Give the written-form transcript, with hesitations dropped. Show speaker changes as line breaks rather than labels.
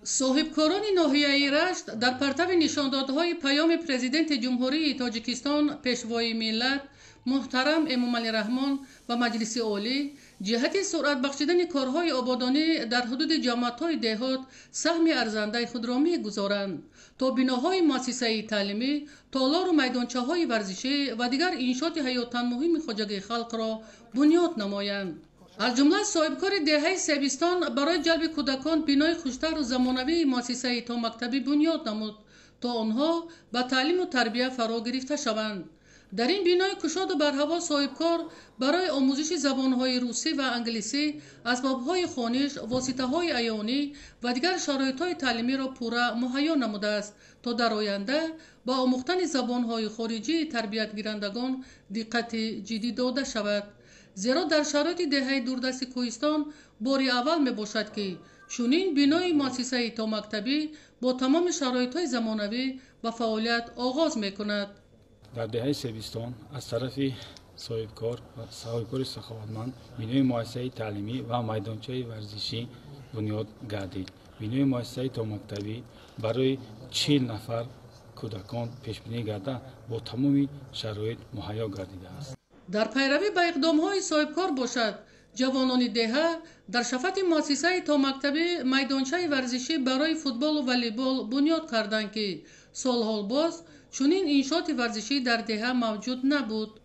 صاحبکاران ناحیه رشت در پرتو نشاندادهای پیام پرزیدنت جمهوری تاجیکستان پیشوای ملت محترم امام علی رحمان و مجلس عالی جهت سرعت بخشیدن کارهای آبادانی در حدود جماعت‌های دهات سهم ارزنده خود را می‌گذارند تا بناهای مؤسسه تعلیمی، تالار و میدانچه‌های ورزشی و دیگر انشاءات حیاتاً مهم خواجگی خلق را بنیاد نمایند. از جمله صاحبکار دهه سبیستان برای جلب کودکان بینای خوشتر و زمانوی مؤسسه تا مکتبی بنیاد نمود تا آنها به تعلیم و تربیت فرا گرفته شوند. در این بینای کشاد و برهوا صاحبکار برای آموزش زبانهای روسی و انگلیسی، اسبابهای خوانش، واسطه‌های عیانی و دیگر شرایط‌های تعلیمی را پورا مهیا نموده است تا در آینده با آموختن زبانهای خارجی تربیت گیرندگان دقت جدی داده شود. زیرا در شرایط دهه دوردست کوهستان باری اول می باشد که چنین بینای مؤسسه تا مکتبی با تمام شرایط‌های زمانوی و فعالیت آغاز می کند.
در دهه سبیستان از طرف صاحبکار سخاوتمند بینای مؤسسه تعلیمی و میدانچه ورزشی بنیاد گردید. بینای مؤسسه تا مکتبی برای 40 نفر کودکان پیش بینی گردیده با تمام شرایط مهیا گردیده است.
در پیروی به اقدام‌های صاحبکار باشد جوانان دهه در شفت مؤسسه تا مکتبی میدانچه ورزشی برای فوتبال و والیبال بنیاد کردند که سالها باز چنین انشاءات ورزشی در دهه موجود نبود.